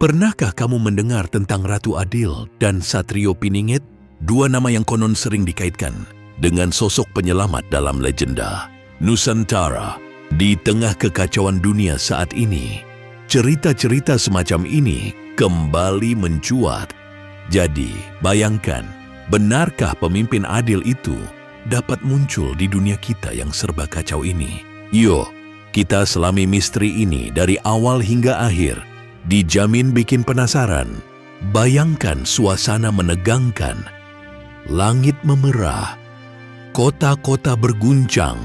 Pernahkah kamu mendengar tentang Ratu Adil dan Satrio Piningit? Dua nama yang konon sering dikaitkan dengan sosok penyelamat dalam legenda Nusantara. Di tengah kekacauan dunia saat ini, cerita-cerita semacam ini kembali mencuat. Jadi, bayangkan, benarkah pemimpin adil itu dapat muncul di dunia kita yang serba kacau ini? Yuk, kita selami misteri ini dari awal hingga akhir. Dijamin bikin penasaran. Bayangkan suasana menegangkan. Langit memerah, kota-kota berguncang.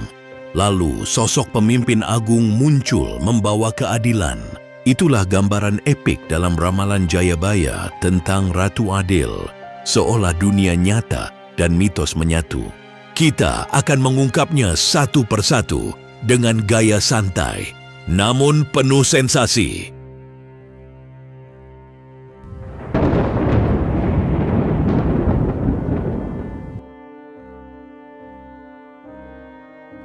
Lalu sosok pemimpin agung muncul membawa keadilan. Itulah gambaran epik dalam ramalan Jayabaya tentang Ratu Adil. Seolah dunia nyata dan mitos menyatu. Kita akan mengungkapnya satu persatu dengan gaya santai, namun penuh sensasi.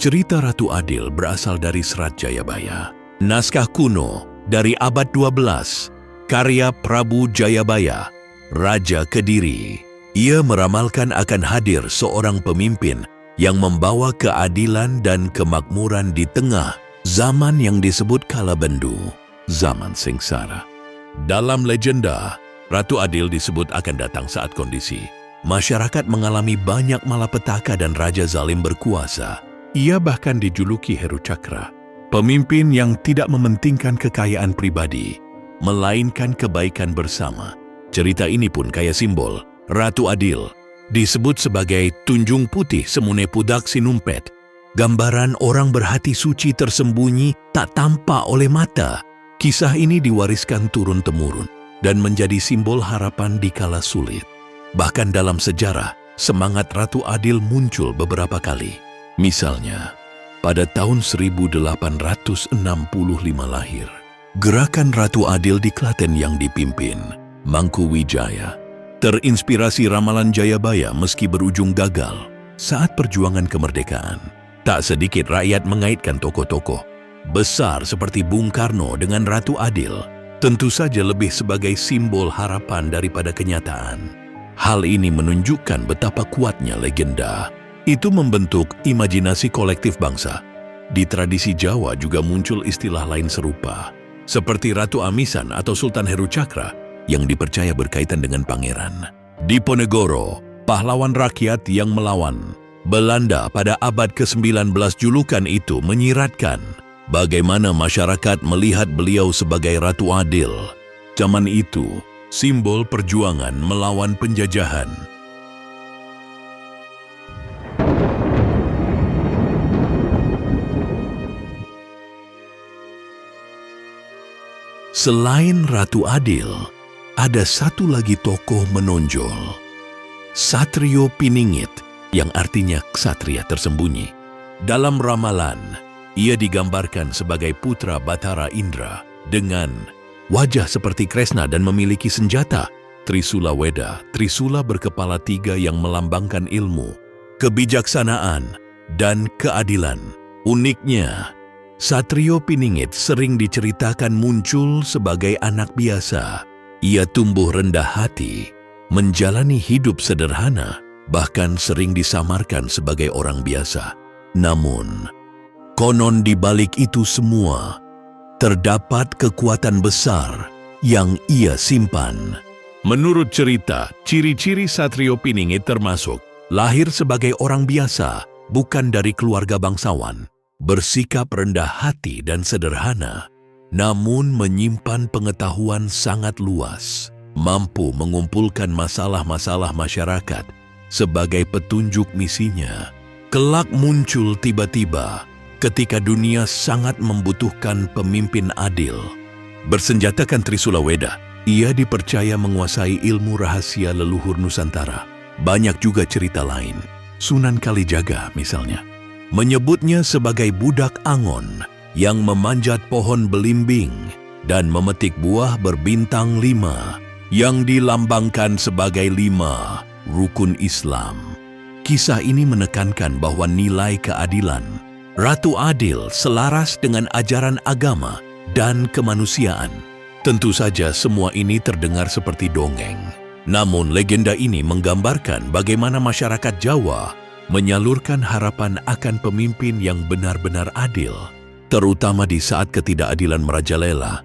Cerita Ratu Adil berasal dari Serat Jayabaya, naskah kuno dari abad 12, karya Prabu Jayabaya, Raja Kediri. Ia meramalkan akan hadir seorang pemimpin yang membawa keadilan dan kemakmuran di tengah zaman yang disebut kalabendu, zaman sengsara. Dalam legenda, Ratu Adil disebut akan datang saat kondisi masyarakat mengalami banyak malapetaka dan raja zalim berkuasa. Ia bahkan dijuluki Heru Cakra, pemimpin yang tidak mementingkan kekayaan pribadi, melainkan kebaikan bersama. Cerita ini pun kaya simbol. Ratu Adil disebut sebagai Tunjung Putih Semune Pudak Sinumpet, gambaran orang berhati suci tersembunyi tak tampak oleh mata. Kisah ini diwariskan turun-temurun dan menjadi simbol harapan di kala sulit. Bahkan dalam sejarah, semangat Ratu Adil muncul beberapa kali. Misalnya, pada tahun 1865 lahir, gerakan Ratu Adil di Klaten yang dipimpin Mangku Wijaya terinspirasi ramalan Jayabaya meski berujung gagal saat perjuangan kemerdekaan. Tak sedikit rakyat mengaitkan tokoh-tokoh besar seperti Bung Karno dengan Ratu Adil, tentu saja lebih sebagai simbol harapan daripada kenyataan. Hal ini menunjukkan betapa kuatnya legenda. Itu membentuk imajinasi kolektif bangsa. Di tradisi Jawa juga muncul istilah lain serupa, seperti Ratu Amisan atau Sultan Heru Cakra yang dipercaya berkaitan dengan pangeran. Diponegoro, pahlawan rakyat yang melawan Belanda pada abad ke-19, julukan itu menyiratkan bagaimana masyarakat melihat beliau sebagai Ratu Adil. Zaman itu, simbol perjuangan melawan penjajahan. Selain Ratu Adil, ada satu lagi tokoh menonjol, Satrio Piningit, yang artinya ksatria tersembunyi. Dalam ramalan, ia digambarkan sebagai putra Batara Indra dengan wajah seperti Kresna dan memiliki senjata Trisula Weda, Trisula berkepala 3 yang melambangkan ilmu, kebijaksanaan, dan keadilan. Uniknya, Satrio Piningit sering diceritakan muncul sebagai anak biasa. Ia tumbuh rendah hati, menjalani hidup sederhana, bahkan sering disamarkan sebagai orang biasa. Namun, konon di balik itu semua, terdapat kekuatan besar yang ia simpan. Menurut cerita, ciri-ciri Satrio Piningit termasuk lahir sebagai orang biasa, bukan dari keluarga bangsawan. Bersikap rendah hati dan sederhana, namun menyimpan pengetahuan sangat luas, mampu mengumpulkan masalah-masalah masyarakat sebagai petunjuk misinya. Kelak muncul tiba-tiba ketika dunia sangat membutuhkan pemimpin adil. Bersenjatakan Trisula Weda, ia dipercaya menguasai ilmu rahasia leluhur Nusantara. Banyak juga cerita lain, Sunan Kalijaga misalnya, menyebutnya sebagai budak Angon yang memanjat pohon belimbing dan memetik buah berbintang 5 yang dilambangkan sebagai 5 rukun Islam. Kisah ini menekankan bahwa nilai keadilan Ratu Adil selaras dengan ajaran agama dan kemanusiaan. Tentu saja semua ini terdengar seperti dongeng. Namun legenda ini menggambarkan bagaimana masyarakat Jawa menyalurkan harapan akan pemimpin yang benar-benar adil, terutama di saat ketidakadilan merajalela.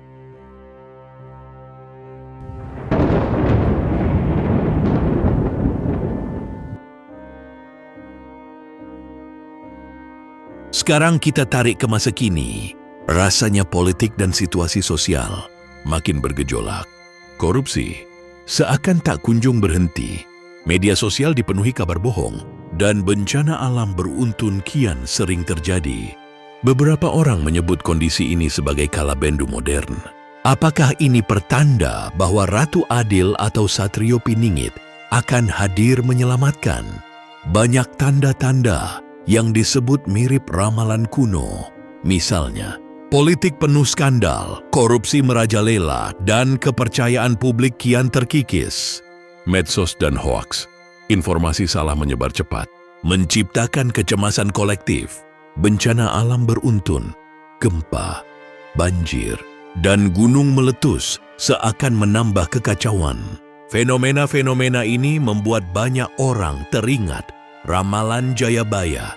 Sekarang kita tarik ke masa kini. Rasanya politik dan situasi sosial makin bergejolak. Korupsi seakan tak kunjung berhenti. Media sosial dipenuhi kabar bohong dan bencana alam beruntun kian sering terjadi. Beberapa orang menyebut kondisi ini sebagai kalabendu modern. Apakah ini pertanda bahwa Ratu Adil atau Satrio Piningit akan hadir menyelamatkan? Banyak tanda-tanda yang disebut mirip ramalan kuno. Misalnya, politik penuh skandal, korupsi merajalela, dan kepercayaan publik kian terkikis. Medsos dan hoaks, informasi salah menyebar cepat, menciptakan kecemasan kolektif. Bencana alam beruntun, gempa, banjir, dan gunung meletus seakan menambah kekacauan. Fenomena-fenomena ini membuat banyak orang teringat ramalan Jayabaya.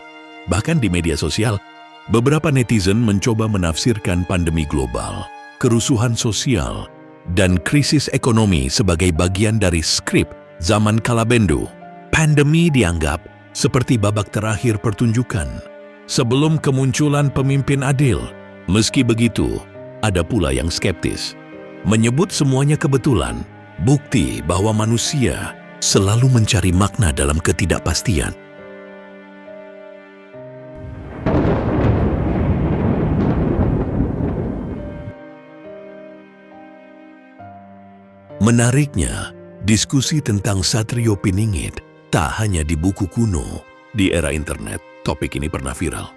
Bahkan di media sosial, beberapa netizen mencoba menafsirkan pandemi global, kerusuhan sosial, dan krisis ekonomi sebagai bagian dari skrip zaman kalabendu. Pandemi dianggap seperti babak terakhir pertunjukan sebelum kemunculan pemimpin adil. Meski begitu, ada pula yang skeptis, menyebut semuanya kebetulan, bukti bahwa manusia selalu mencari makna dalam ketidakpastian. Menariknya, diskusi tentang Satrio Piningit tak hanya di buku kuno. Di era internet, topik ini pernah viral.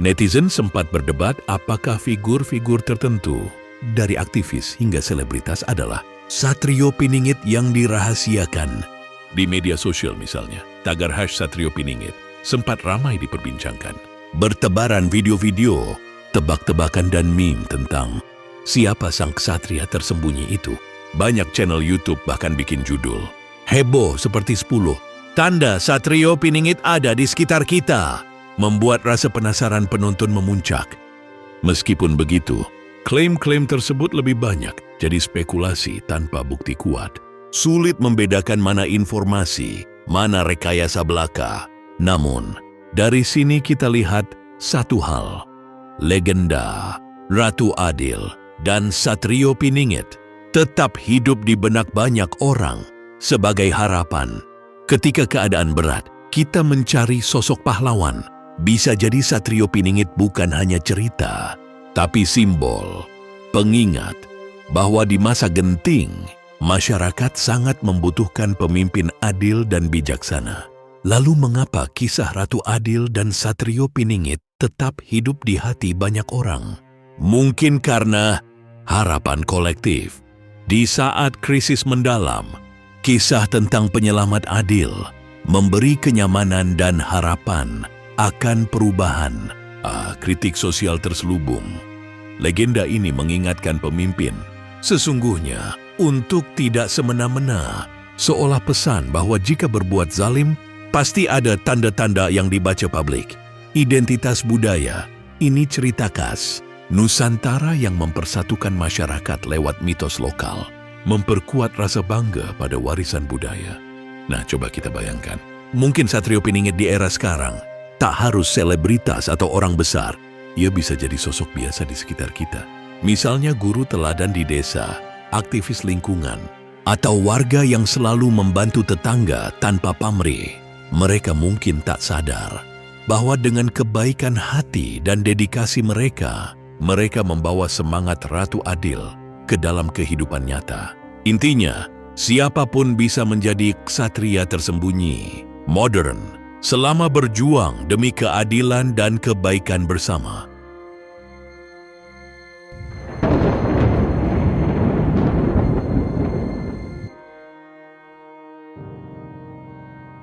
Netizen sempat berdebat apakah figur-figur tertentu, dari aktivis hingga selebritas, adalah Satrio Piningit yang dirahasiakan. Di media sosial misalnya, tagar #Satrio Piningit sempat ramai diperbincangkan. Bertebaran video-video, tebak-tebakan dan meme tentang siapa sang ksatria tersembunyi itu. Banyak channel YouTube bahkan bikin judul heboh seperti 10 tanda Satrio Piningit ada di sekitar kita, membuat rasa penasaran penonton memuncak. Meskipun begitu, klaim-klaim tersebut lebih banyak jadi spekulasi tanpa bukti kuat. Sulit membedakan mana informasi, mana rekayasa belaka. Namun, dari sini kita lihat satu hal. Legenda Ratu Adil dan Satrio Piningit tetap hidup di benak banyak orang sebagai harapan. Ketika keadaan berat, kita mencari sosok pahlawan. Bisa jadi Satrio Piningit bukan hanya cerita, tapi simbol, pengingat bahwa di masa genting, masyarakat sangat membutuhkan pemimpin adil dan bijaksana. Lalu mengapa kisah Ratu Adil dan Satrio Piningit tetap hidup di hati banyak orang? Mungkin karena harapan kolektif. Di saat krisis mendalam, kisah tentang penyelamat adil memberi kenyamanan dan harapan akan perubahan. Kritik sosial terselubung. Legenda ini mengingatkan pemimpin, sesungguhnya untuk tidak semena-mena, seolah pesan bahwa jika berbuat zalim, pasti ada tanda-tanda yang dibaca publik. Identitas budaya, ini cerita khas Nusantara yang mempersatukan masyarakat lewat mitos lokal, memperkuat rasa bangga pada warisan budaya. Nah, coba kita bayangkan, mungkin Satrio Piningit di era sekarang tak harus selebritas atau orang besar. Ia bisa jadi sosok biasa di sekitar kita. Misalnya guru teladan di desa, aktivis lingkungan, atau warga yang selalu membantu tetangga tanpa pamrih. Mereka mungkin tak sadar bahwa dengan kebaikan hati dan dedikasi mereka membawa semangat Ratu Adil ke dalam kehidupan nyata. Intinya, siapapun bisa menjadi ksatria tersembunyi, modern, selama berjuang demi keadilan dan kebaikan bersama.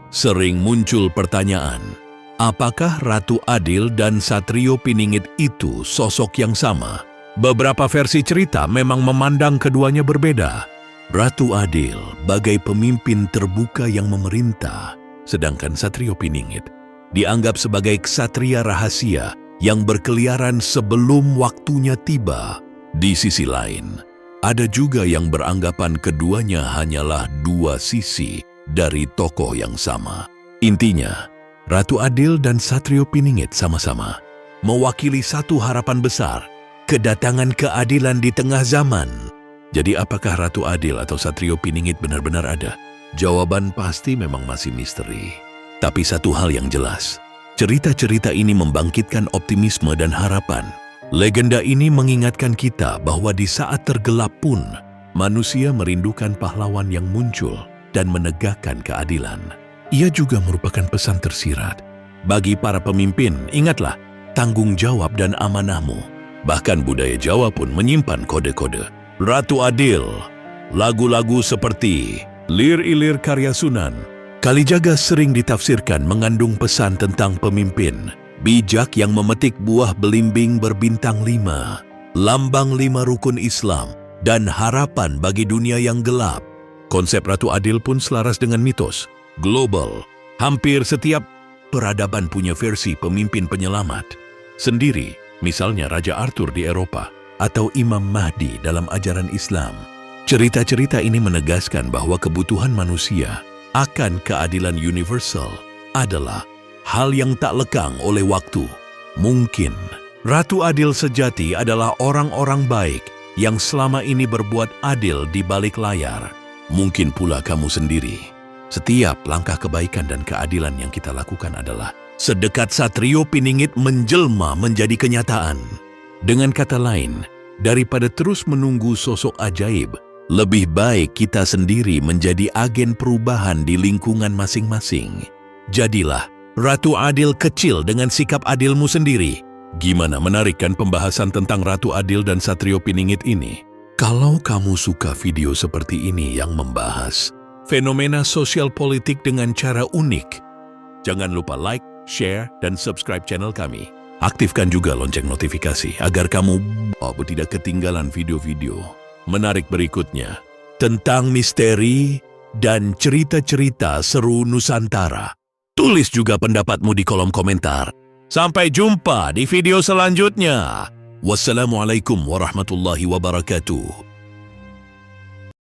Sering muncul pertanyaan, apakah Ratu Adil dan Satrio Piningit itu sosok yang sama? Beberapa versi cerita memang memandang keduanya berbeda. Ratu Adil bagai pemimpin terbuka yang memerintah, sedangkan Satrio Piningit dianggap sebagai ksatria rahasia yang berkeliaran sebelum waktunya tiba. Di sisi lain, ada juga yang beranggapan keduanya hanyalah dua sisi dari tokoh yang sama. Intinya, Ratu Adil dan Satrio Piningit sama-sama mewakili satu harapan besar, kedatangan keadilan di tengah zaman. Jadi apakah Ratu Adil atau Satrio Piningit benar-benar ada? Jawaban pasti memang masih misteri. Tapi satu hal yang jelas, cerita-cerita ini membangkitkan optimisme dan harapan. Legenda ini mengingatkan kita bahwa di saat tergelap pun, manusia merindukan pahlawan yang muncul dan menegakkan keadilan. Ia juga merupakan pesan tersirat. Bagi para pemimpin, ingatlah tanggung jawab dan amanahmu. Bahkan budaya Jawa pun menyimpan kode-kode. Ratu Adil, lagu-lagu seperti Lir Ilir karya Sunan Kalijaga sering ditafsirkan mengandung pesan tentang pemimpin bijak yang memetik buah belimbing berbintang 5, lambang 5 rukun Islam, dan harapan bagi dunia yang gelap. Konsep Ratu Adil pun selaras dengan mitos global. Hampir setiap peradaban punya versi pemimpin penyelamat sendiri, misalnya Raja Arthur di Eropa atau Imam Mahdi dalam ajaran Islam. Cerita-cerita ini menegaskan bahwa kebutuhan manusia akan keadilan universal adalah hal yang tak lekang oleh waktu. Mungkin Ratu Adil sejati adalah orang-orang baik yang selama ini berbuat adil di balik layar. Mungkin pula kamu sendiri. Setiap langkah kebaikan dan keadilan yang kita lakukan adalah sedekat Satrio Piningit menjelma menjadi kenyataan. Dengan kata lain, daripada terus menunggu sosok ajaib, lebih baik kita sendiri menjadi agen perubahan di lingkungan masing-masing. Jadilah Ratu Adil kecil dengan sikap adilmu sendiri. Gimana, menarik kan pembahasan tentang Ratu Adil dan Satrio Piningit ini? Kalau kamu suka video seperti ini yang membahas fenomena sosial politik dengan cara unik, jangan lupa like, share, dan subscribe channel kami. Aktifkan juga lonceng notifikasi agar kamu tidak ketinggalan video-video menarik berikutnya tentang misteri dan cerita-cerita seru Nusantara. Tulis juga pendapatmu di kolom komentar. Sampai jumpa di video selanjutnya. Wassalamualaikum warahmatullahi wabarakatuh.